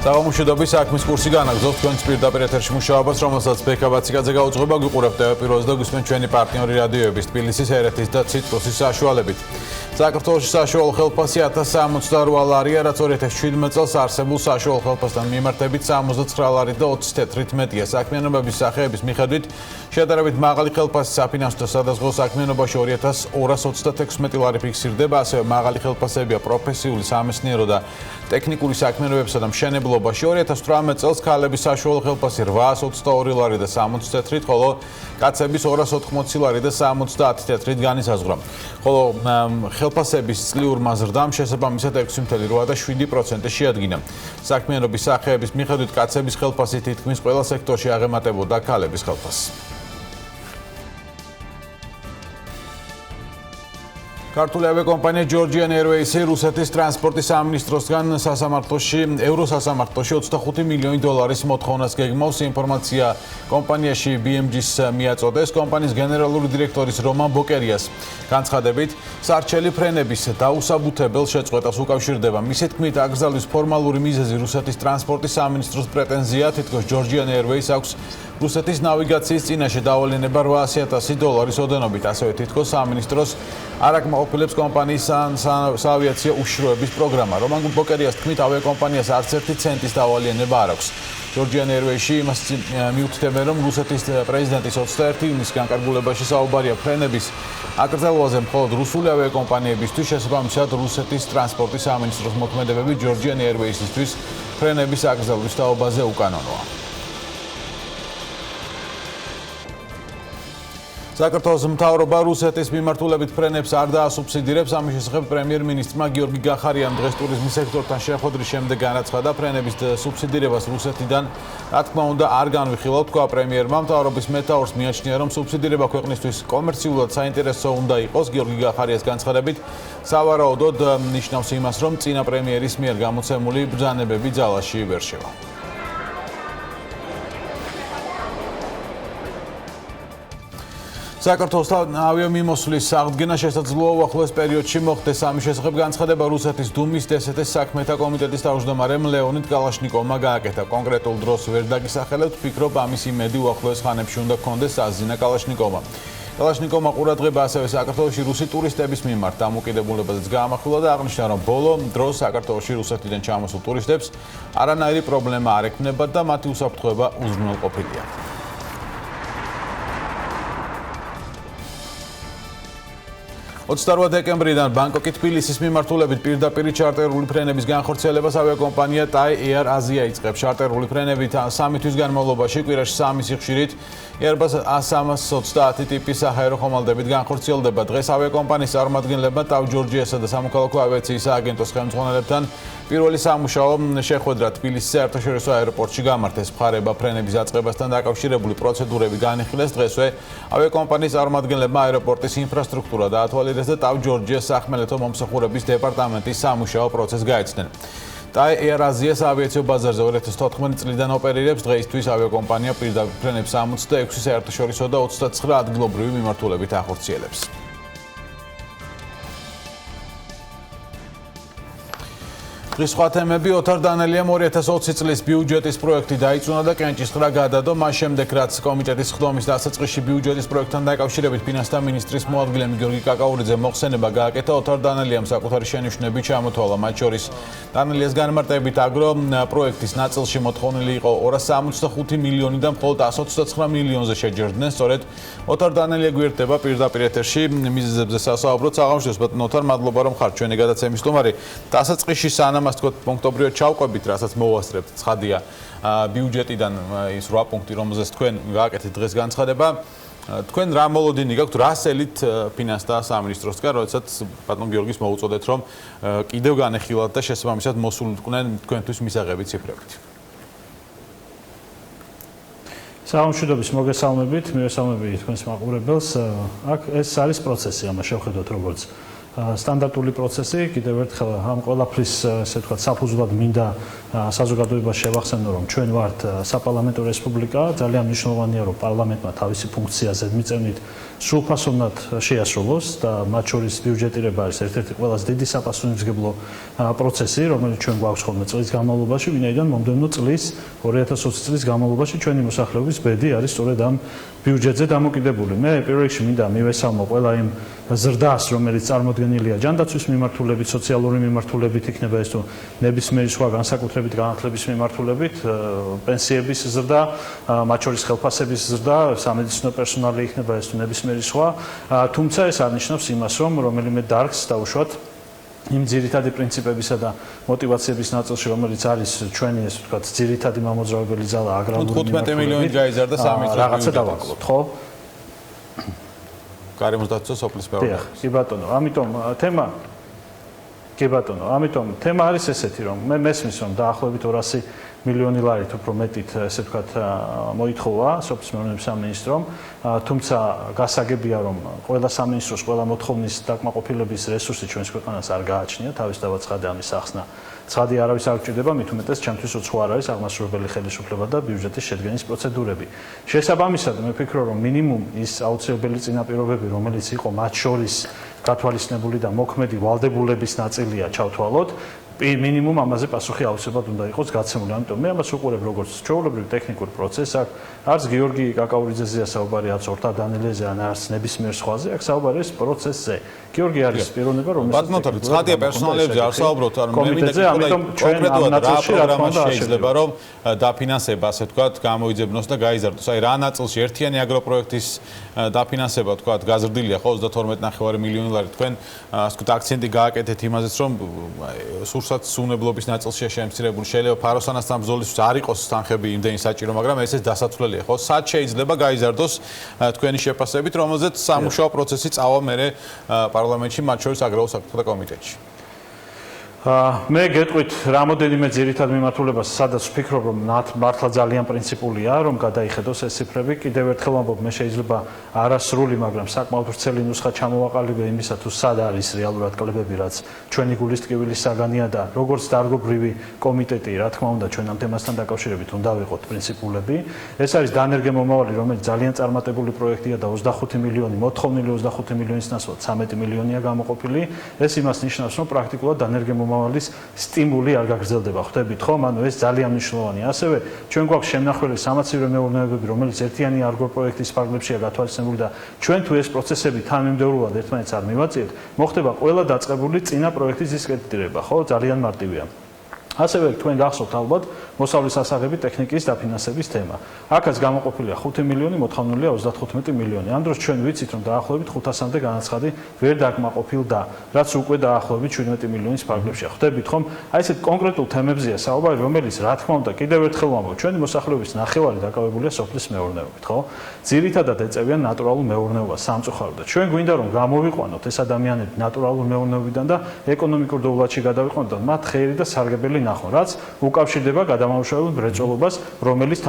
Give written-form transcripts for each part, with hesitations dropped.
Საღამოშიდობის საქმის კურსი განაგრძობს თქვენს პირდაპირ ეთერში მუშაობას, რომელსაც ბექაბაციკაძე გაუძღვება, გიყურებთ TV1 და გვისმენთ ჩვენი პარტნიორი რადიოების თბილისის ერეთის და ციტრუსის საშუალებით. საქართველოში საშუალო ხელფასი 1068 ლარია, რაც 2017 წელს არსებულ საშუალო ხელფასთან მიმართებით 69 ლარით და 20 თეთრით მეტია. საქმიანობების სახეების მიხედვით შედარებით მაღალი ხელფასი საფინანსო და სადაზღვევო საქმიანობაში 2236 ლარი ფიქსირდება, ასევე მაღალი ხელფასებია პროფესიული, სამეცნიერო და ტექნიკური საქმიანობებსა და მშენებლობაში. 2018 წელს ქალების საშუალო ხელფასი 822 ლარი და 60 თეთრით, ხოლო კაცების 280 ლარი და 70 თეთრით განისაზღვრა. ხოლო ხელფასების წლიურმა ზრდამ შესაბამისად 6.87% შეადგინა. საქმიანობის სახეების მიხედვით კაცების ხელფასი თითქმის ყველა სექტორში აღემატებოდა ქალების ხელფასს. ქართული ავიაკომპანია Georgian Airways რუსეთის ტრანსპორტის სამინისტროსგან ევროსასამართლოში 25 მილიონი დოლარის მოთხოვნას გეგმავს. ინფორმაცია კომპანიაში BMG-ს მიაწოდეს. კომპანიის გენერალური დირექტორის რომან ბოკერიას განცხადებით, სარჩელი ფრენების დაუსაბუთებელ შეწყვეტას უკავშირდება. მისი თქმით, აკრძალვის ფორმალური მიზეზი რუსეთის ტრანსპორტის სამინისტროს პრეტენზია, თითქოს Georgian Airways აქვს რუსეთის ნავიგაციის წინაშე დავალენება 800,000 დოლარის ოდენობით, ასევე თითქოს სამინისტროს არ აკმაყოფილებს კომპანიის საავიაციო უშიშროების პროგრამა. რომან ბოკერიას თქმით, ავიაკომპანიას არც ერთი ცენტის დავალენება არ აქვს. Georgian Airways-ში იმას მიუთითებენ, რომ რუსეთის პრეზიდენტის 21 ივნისის განკარგულებაში საუბარია ფრენების აკრძალვაზე მხოლოდ რუსული ავიაკომპანიებისთვის, შესაბამისად რუსეთის ტრანსპორტის სამინისტროს მოქმედებები Georgian Airways-ისთვის ფრენების აკრძალვის თაობაზე უკანონოა. საქართველოს მთავრობა რუსეთის მიმართულებით ფრენებს არ დაასუბსიდირებს. ამის შესახებ პრემიერ-მინისტრმა გიორგი გახარიამ დღეს ტურიზმის სექტორთან შეხვედრის შემდეგ განაცხადა, ფრენების სუბსიდირებას რუსეთიდან რა თქმა უნდა არ განვიხილავთ, თქვა პრემიერმა. მთავრობის მეთაურს მიაჩნია, რომ სუბსიდირება ქვეყნისთვის კომერციულად საინტერესო უნდა იყოს. გიორგი გახარიას განცხადებით, სავარაუდოდ ნიშნავს იმას, რომ წინა პრემიერის მიერ გამოცემული ბრძანებები ძალაში ვერ შევა. საქართველოსთან ავიამიმოსვლის აღდგენა შესაძლოა უახლოეს პერიოდში მოხდეს. ამის შესახებ განცხადება რუსეთის დუმის დსთ-ის საქმეთა კომიტეტის თავმჯდომარემ ლეონიდ კალაშნიკოვმა გააკეთა. კონკრეტულ დროს ვერ დაგისახელებთ, ვფიქრობ, ამის იმედი უახლოეს ხანებში უნდა გქონდეს, აზინა კალაშნიკოვმა. კალაშნიკოვმა ყურადღება ასევე საქართველოში რუსი ტურისტების მიმართ დამოკიდებულებაზეც გაამახვილა და აღნიშნა, რომ ბოლო დროს საქართველოში რუსეთიდან ჩამოსულ ტურისტებს არანაირი პრობლემა არ ექმნებათ და მათი უსაფრთხოება უზრუნველყოფილია. 28 დეკემბრიდან ბანგკოკი-თბილისის მიმართულებით პირდაპირ ჩარტერული ფრენების განხორციელებას ავიაკომპანია Thai Air Asia იწყებს. ჩარტერული ფრენებით 3 თვის განმავლობაში კვირაში 3 სიხშირით Airbus A320 ტიპის საჰაერო ხომალდებით განხორციელდება. დღეს ავიაკომპანიის წარმომადგენლებმა TAV Georgia-სა და სამოქალაქო ავიაციის სააგენტოს ხელმძღვანელებთან პირველი სამუშაო შეხვედრა თბილისის საერთაშორისო აეროპორტში გამართეს. მხარეება ფრენების აწყებასთან დაკავშირებული პროცედურები განიხილეს. დღესვე ავიაკომპანიის წარმომადგენლებმა აეროპორტის ინფრასტრუქტურა დაათვალიერეს და TAV Georgia-ს სახმელეთო მომსახურების დეპარტამენტის სამუშაო პროცესს გაეცნენ. Thai Air Asia-ს ავიაციო ბაზარზე 2014 წლიდან ოპერირებს. დღეისთვის ავიაკომპანია პირდაპირ ფრენებს 66 საერთაშორისო და 29 ადგილობრივი მიმართულებით ახორციელებს. დღის სხვა თემები. ოთარ დანელიამ 2020 წლის ბიუჯეტის პროექტი დაიწუნა და კენჭისყრა გადადო. მას შემდეგ, რაც კომიტეტის ხდომის დასაწყისში ბიუჯეტის პროექტთან დაკავშირებით ფინანსთა მინისტრის მოადგილემ გიორგი კაკაურიძემ მოხსენება გააკეთა, ოთარ დანელიამ საკუთარი შენიშვნები ჩამოთვალა. მათ შორის დანელიას განმარტებით აგრო პროექტის ნაწილში მოთხოვნილი იყო 265 მილიონი და მხოლოდ 129 მილიონზე შეჯერდნენ. სწორედ ოთარ დანელია გვერდება პირდაპირ ეთერში მიზეზებზე სასაუბროთ. საღამოშიდოს ბატონო ოთარ, მადლობა რომ ხართ ჩვენი გადაცემის სტუმარი. დასაწყისში სანამ მას თქვა პუნქტობრივად ჩავყვებით, რასაც მოვასწრებთ, ცხადია ბიუჯეტიდან ის 8 პუნქტი, რომელზეც თქვენ გააკეთეთ დღეს განცხადება. თქვენ რა მოლოდინი გაქვთ, რა სელით ფინანსთა სამინისტროსგან, როდესაც ბატონ გიორგის მოუწოდეთ, რომ კიდევ განეხილათ და შესაბამისად მოსულიყვნენ თქვენთვის მისაღები ციფრებით. საღამოშიდობის მოგესალმებით, მივესალმები თქვენს მაყურებელს. აქ ეს არის პროცესი, ამას შევხედოთ როგორც სტანდარტული პროცესი, კიდევ ერთხელ ამ ყველაფრის ესე ვთქვათ საფუძვლად მინდა საზოგადოებას შევახსენო, რომ ჩვენ ვართ საპარლამენტო რესპუბლიკა, ძალიან მნიშვნელოვანია, რომ პარლამენტმა თავისი ფუნქცია ზედმიწევნით სრულფასოვნად შეასრულოს და მათ შორის ბიუჯეტირება არის ერთ-ერთი ყველაზე დიდი საპასუხისმგებლო პროცესი, რომელიც ჩვენ გვაქვს ხოლმე წლის განმავლობაში, ვინაიდან მომდევნო წლის 2020 წლის განმავლობაში ჩვენი მოსახლეობის ბედი არის სწორედ ამ ბიუჯეტზე დამოკიდებული. მე პირველ რიგში მინდა მივესალმო ყველა იმ ზრდას, რომელიც წარმოდგენილია ჯანდაცვის მიმართულებით, სოციალური მიმართულებით, იქნება ეს თუ ნებისმიერი სხვა განსაკუთრებით განათლების მიმართულებით, პენსიების ზრდა, მათ შორის ხელფასების ზრდა, სამედიცინო პერსონალი იქნება ეს თუ ნებისმიერი სხვა, თუმცა ეს არნიშნავს იმას, რომ რომელიმე დარგს დაუშვათ იმ ძირითადი პრინციპებისა და მოტივაციების ნაწილში, რომელიც არის ჩვენი ეს ვთქვათ ძირითადი მამოძრავებელი ზალა აგრარული 15 მილიონით გაიზარდა 3 წლის რაღაცა დავაკლოთ, ხო? გარემოს დაცვა სოფლის მეურნეობა. კი ბატონო, ამიტომ თემა არის ესეთი, რომ მე მესმის, რომ დაახლოებით 200 მილიონი ლარით უფრო მეტით ესე ვთქვათ მოითხოვა სოფლის მეურნეობის სამინისტრომ, თუმცა გასაგებია, რომ ყველა სამინისტროს ყველა მოთხოვნის დაკმაყოფილების რესურსი ჩვენს ქვეყანას არ გააჩნია, თავისთავად ცხადია ამის ახსნა. ცხადია არავის არ გჭირდება, მით უმეტეს ჩემთვის უცხო არ არის აღმასრულებელი ხელისუფლება და ბიუჯეტის შედგენის პროცედურები. შესაბამისად, მე ვფიქრობ, რომ მინიმუმ ის აუცილებელი წინაპირობები, რომელიც იყო მათ შორის გათვალისწინებული და მოქმედი ვალდებულების ნაწილია ჩავთვალოთ, მინიმუმ ამაზე პასუხი აუცილებლად უნდა იყოს გაცემული. ამიტომ მე ამას უყურებ როგორც ჩვეულებრივ ტექნიკურ პროცესს, არც გიორგი კაკაურიძეზეა საუბარი, არც ორთა დანელეზე, არც ნებისმიერ სხვაზე, აქ საუბარი არის პროცესზე. გიორგი არის პიროვნება, რომელსაც ბატონო, ცხადია პერსონალებზე არ საუბრობთ, არ მე მინდა კონკრეტულად რა პროგრამა შეიძლება რომ დაფინანსება, ასე ვთქვათ, გამოიძებნოს და გაიზარდოს. აი რა ნაწილში ერთიანი აგროპროექტის დაფინანსება, ვთქვათ, გაზრდილია ხო 32.5 მილიონი ლარი. თქვენ ასე ვთქვათ, აქცენტი გააკეთეთ იმაზე, რომ სურსათ სუნებლობის ნაწილშია შემცირებული. შეიძლება ფაროსანასთან ბრძოლისთვის არ იყოს თანხები იმდენი საჭირო, მაგრამ ესეც დასაცვლელია, ხო? სად შეიძლება გაიზარდოს თქვენი შეფასებით, რომელზეც სამუშაო პროცესი წავა მერე პარლამენტში, მათ შორის აგრარულ საქმეთა კომიტეტში. მე გეტყვით რამოდენიმე ძირითად მიმართულებას, სადაც ვფიქრობ, რომ მართლა ძალიან პრინციპულია, რომ გადაიხედოს ეს ციფრები. კიდევ ერთხელ ვამბობ, მე შეიძლება არასრული, მაგრამ საკმაოდ ვრცელი ნუსხა ჩამოვაყალიბე იმისა, თუ სად არის რეალურად კლებები, რაც ჩვენი გულის ტკივილის საგანია და როგორც დარგობრივი კომიტეტი, რა თქმა უნდა, ჩვენ ამ თემასთან დაკავშირებით უნდა ვიყოთ პრინციპულები. ეს არის დანერგე მომავალი, რომელიც ძალიან წარმატებული პროექტია და 25 მილიონი, მოთხოვნილი 25 მილიონის ნაცვლად 13 მილიონია გამოყოფილი. ეს იმას ნიშნავს, რომ პრაქტიკულად დანერგე მომავალის სტიმული არ გაგრძელდება, ხვდებით ხომ? ანუ ეს ძალიან მნიშვნელოვანია. ასევე ჩვენ გვაქვს შემნახველი სამაცივრო მეურნეობები, რომელიც ერთიანი აგროპროექტის ფარგლებშია გათვალისწინებული და ჩვენ თუ ეს პროცესები თანმიმდევრულად ერთმანეთს არ მივაწიეთ, მოხდება ყველა დაწყებული წინა პროექტის დისკრედიტირება, ხო? ძალიან მარტივია. ასევე თქვენ გახსოვთ ალბათ მოსავლის სასაღები ტექნიკის დაფინანსების თემა. აქაც გამოყოფილია 5 მილიონი, მოთხოვნილია 35 მილიონი. ამ დროს ჩვენ ვიცით, რომ დაახლოებით 500-მდე განაცხადი ვერ დაკმაყოფილდა, რაც უკვე დაახლოებით 17 მილიონის ფარგლებშია. ხვდებით ხომ? აი ესეთ კონკრეტულ თემებზეა საუბარი, რომელიც რა თქმა უნდა კიდევ ერთხელ ვამბობ, ჩვენი მოსახლეობის ნახევარი დაკავებულია სოფლის მეურნეობით, ხო? ძირითადად ეწევიან ნატურალურ მეურნეობას, სამწუხაროდ და ჩვენ გვინდა რომ გამოვიყვანოთ ეს ადამიანები ნატურალურ მეურნეობიდან და ეკონომიკურ დოვლადში გადავიყვანოთ და მათ ხეირი და სარგებელი ნახონ, რაც უკავშირდება გადამამუშავებელ მრეწველობას, რომელიც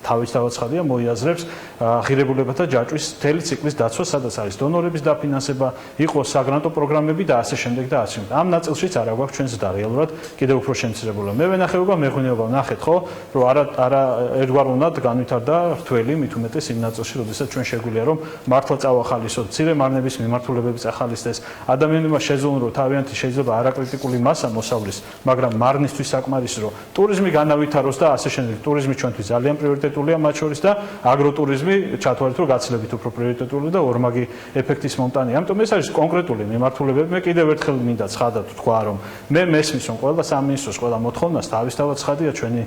თავისთავად ცხადია მოიაზრებს ღირებულებათა ჯაჭვის მთელი ციკლის დაცვა, სადაც არის დონორების დაფინანსება, იყო საგრანტო პროგრამები და ასე შემდეგ და ასე შემდეგ. ამ ნაწილშიც არა გვაქვს ჩვენს და რეალურად კიდევ უფრო შემცირებულა. მე ვენახეობა, მეღვინეობა ნახეთ ხო, რომ არა ერთგვაროვნად განვითარდა რთველი, მით უმეტეს იმ ნაწილში, როდესაც ჩვენ შეგვიძლია რომ მართლა წავახალისოთ, მცირე მარნების მიმართულებები წახალისდეს, ადამიანებმა შეძლონ რომ თავიანთი შეიძლება არაკრიტიკული მასა მოსავლის, მაგრამ მარნისთვის საკმარისი რომ ტურიზმი განავითაროს და ასე შემდეგ. ტურიზმი ჩვენთვის ძალიან პრიორიტეტულია მათ შორის და აგროტურიზმი ჩათვალეთ რომ გაცილებით უფრო პრიორიტეტული და ორმაგი ეფექტის მომტანია. ამიტომ ეს არის კონკრეტული მიმართულებები. მე კიდევ ერთხელ მინდა ცხადად თქვა რომ მე მესმის რომ ყველა სამინისტროს ყველა მოთხოვნას თავისთავად ცხადია ჩვენი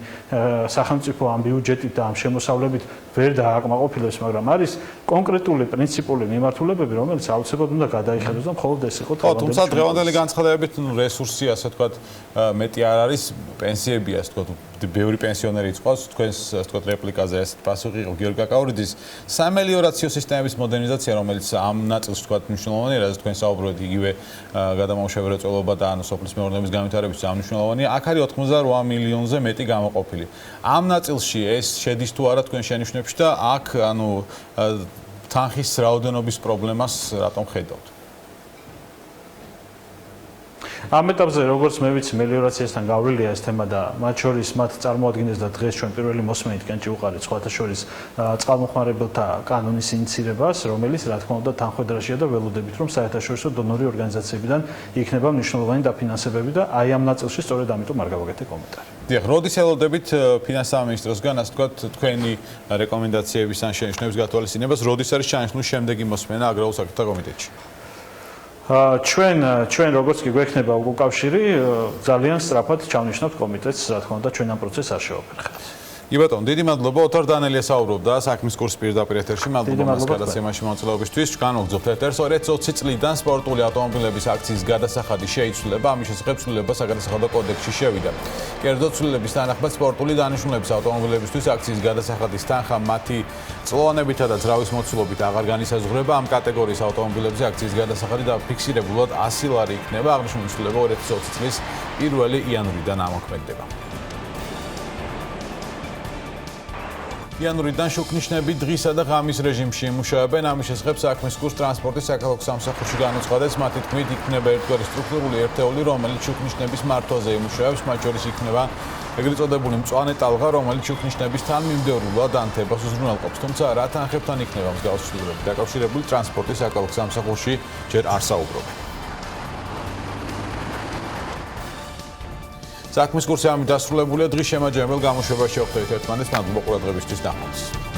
სახელმწიფო ამ ბიუჯეტით და ამ შემოსავლებით ვერ დააკმაყოფილებს, მაგრამ არის კონკრეტული პრინციპული მიმართულებები, რომელიც აუცილებლად უნდა გადაიხედოს და მხოლოდ ეს იყო თავად. თუმცა დღევანდელი განცხადებებით რესურსი ასე ვთქვათ მეტი არ არის, პენსიებია ასე ვთქვათ, ბევრი პენსიონერი იწყოს, თქვენს ასე ვთქვათ რეპლიკაზე ეს პასუხი იყო გიორგი კაკაურიძის. სამელიორაციო სისტემების მოდერნიზაცია, რომელიც ამ ნაწილს ვთქვათ მნიშვნელოვანია, რადგან თქვენ საუბრობთ იგივე გადამამუშავებელი მრეწველობა და ანუ სოფლის მეურნეობის განვითარებისთვის ამ მნიშვნელოვანია. აქ არის 88 მილიონზე მეტი გამოყოფილი. ამ ნაწილში ეს შედის თუ არა თქვენ შენიშვნებში და აქ ანუ თანხის რაოდენობის პრობლემას რატომ ხედავთ? ამ ეტაპზე როგორც მე ვიცი, მელიორაციასთან გავლილია ეს თემა და მათ შორის მათ წარმოადგენს და დღეს ჩვენ პირველი მოსმენით კენჭი უყარით სხვათა შორის წყალმოხმარებელთა კანონის ინიცირებას, რომელიც რა თქმა უნდა თანხმედრაშია და ველოდებით რომ საერთაშორისო დონორი ორგანიზაციებიდან იქნება მნიშვნელოვანი დაფინანსებები და აი ამ ნაწილში სწორედ ამიტომ არ გავაკეთე კომენტარი. დიახ, როდის ელოდებით ფინანსთა სამინისტროსგან, ასე ვთქვათ, თქვენი რეკომენდაციების ან შენიშვნების გათვალისწინებას, როდის არის ჩანიშნული შემდეგი მოსმენა აგრარულ საკითხთა კომიტეტში? ჩვენ როგორც კი გვექნება უკავშირი, ძალიან სწრაფად ჩავნიშნავთ კომიტეტს, რა თქმა უნდა, ჩვენ ამ პროცესს არ შევაფერხებთ. კი ბატონო, დიდი მადლობა. ოთარ დანელია საუბრობდა საქმის კურსის პირდაპირ ეთერში. მადლობა მას გადაცემაში მონაწილეობისთვის. ჩვენ ვგზობთ ეთერს 2020 წლიდან სპორტული ავტომობილების აქციის გადასახადი შეიცვლება, ამის შესახებ ცვლილება საგადასახადო კოდექსში შევიდა. კერძო ცვლილების თანახმად სპორტული დანიშნულების ავტომობილებისთვის აქციის გადასახადის თანხა მათი წლოვანებითა და ძრავის მოცულობით აღარ განისაზღვრება. ამ კატეგორიის ავტომობილებზე აქციის გადასახადი დაფიქსირებულად 100 ლარი იქნება. აღნიშნული ცვლილება 2020 წლის 1 იანვრიდან ამოქმედდება. იანვრიდან შუქნიშნები დღისა და ღამის რეჟიმში იმუშავებენ. ამის შესახებ საქმის კურსს ტრანსპორტის საქალაქო სამსახურში განუცხადეს. მათი თქმით, იქნება ერთგვარი სტრუქტურული ერთეული, რომელიც შუქნიშნების მართვაზე იმუშავებს. მათ შორის იქნება ეგრეთ წოდებული მწვანე ტალღა, რომელიც შუქნიშნების თანმიმდევრულად ანთებას უზრუნველყოფს. თუმცა რა თანხებთან იქნება მსგავსი ცვლილებები დაკავშირებული, ტრანსპორტის საქალაქო სამსახურში ჯერ არ საუბრობენ. საქმის კურსი ამით დასრულებულია. დღის შემაჯამებელ გამოშვებაში ვხვდებით ერთმანეთს. მადლობა ყურადღებისთვის. ნახვამდის.